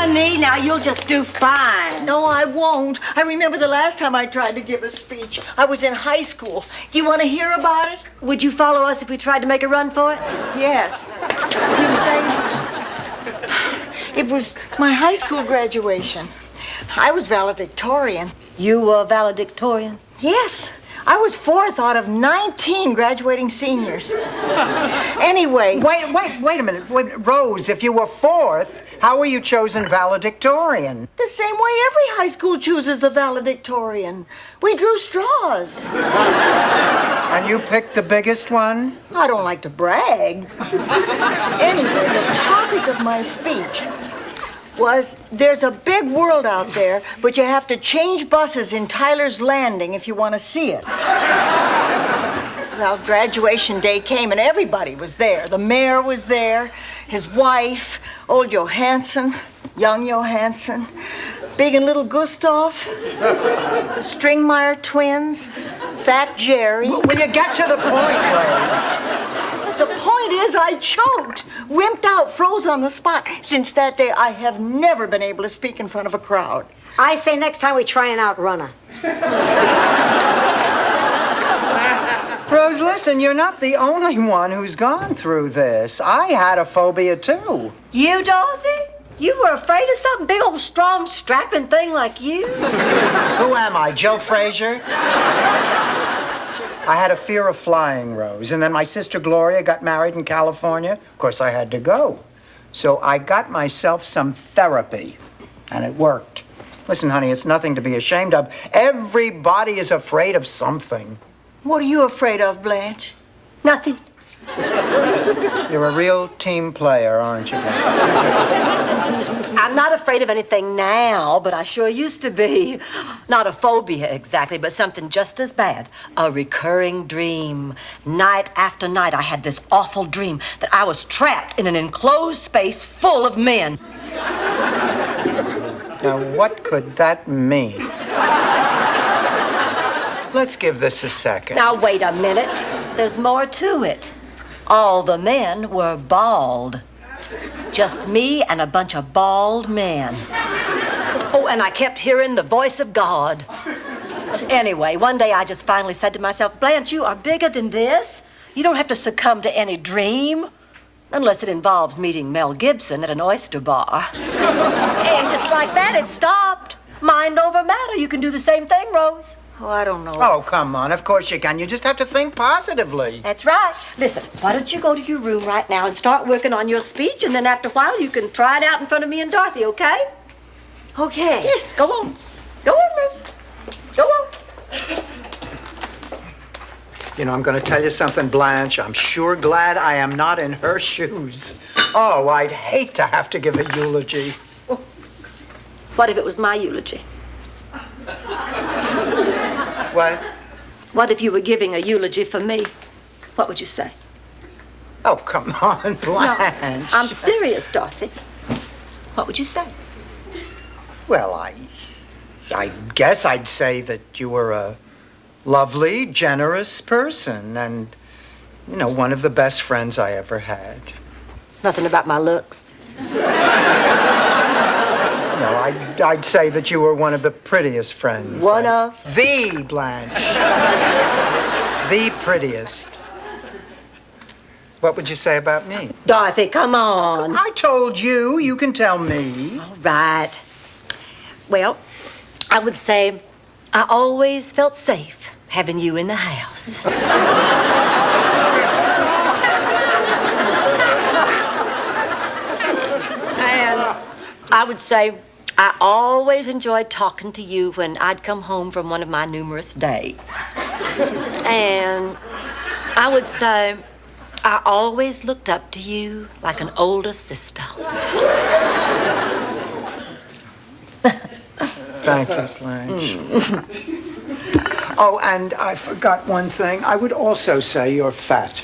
Honey, now you'll just do fine. No, I won't. I remember the last time I tried to give a speech. I was in high school. Do you want to hear about it? Would you follow us if we tried to make a run for it? Yes. You were saying? It was my high school graduation. I was valedictorian. You were valedictorian? Yes. I was 4th out of 19 graduating seniors. Anyway. Wait a minute. Rose, if you were 4th, how were you chosen valedictorian? The same way every high school chooses the valedictorian. We drew straws. And you picked the biggest one? I don't like to brag. Anyway, the topic of my speech was, there's a big world out there, but you have to change buses in Tyler's Landing if you want to see it. Well, graduation day came and everybody was there. The mayor was there, his wife, old Johansson, young Johansson, big and little Gustav, the Stringmeyer twins, Fat Jerry. Will you get to the point, Rose? The point is, I choked, wimped out, froze on the spot. Since that day, I have never been able to speak in front of a crowd. I say next time we try and outrun her. Rose, listen, you're not the only one who's gone through this. I had a phobia, too. You, Dorothy? You were afraid of some big old strong strapping thing like you? Who am I, Joe Frazier? I had a fear of flying, Rose, and then my sister Gloria got married in California. Of course, I had to go. So I got myself some therapy, and it worked. Listen, honey, it's nothing to be ashamed of. Everybody is afraid of something. What are you afraid of, Blanche? Nothing. You're a real team player, aren't you, Blanche? I'm not afraid of anything now, but I sure used to be. Not a phobia exactly, but something just as bad. A recurring dream. Night after night, I had this awful dream that I was trapped in an enclosed space full of men. Now, what could that mean? Let's give this a second. Now, wait a minute. There's more to it. All the men were bald. Just me and a bunch of bald men. Oh, and I kept hearing the voice of God. Anyway, one day I just finally said to myself, Blanche, you are bigger than this. You don't have to succumb to any dream. Unless it involves meeting Mel Gibson at an oyster bar. And just like that, it stopped. Mind over matter. You can do the same thing, Rose. Oh, I don't know. Oh, come on. Of course you can. You just have to think positively. That's right. Listen, why don't you go to your room right now and start working on your speech, and then after a while you can try it out in front of me and Dorothy, okay? Okay. Yes, go on. Go on, Rose. Go on. You know, I'm going to tell you something, Blanche. I'm sure glad I am not in her shoes. Oh, I'd hate to have to give a eulogy. What if it was my eulogy? What? What if you were giving a eulogy for me? What would you say? Oh, come on, Blanche. No, I'm serious, Dorothy. What would you say? Well, I guess I'd say that you were a lovely, generous person and, you know, one of the best friends I ever had. Nothing about my looks. No, I'd say that you were one of the prettiest friends. One of? The, Blanche. The prettiest. What would you say about me? Dorothy, come on. I told you. You can tell me. All right. Well, I would say I always felt safe having you in the house. And I would say I always enjoyed talking to you when I'd come home from one of my numerous dates. And I would say I always looked up to you like an older sister. Thank you, Blanche. Oh, and I forgot one thing. I would also say you're fat.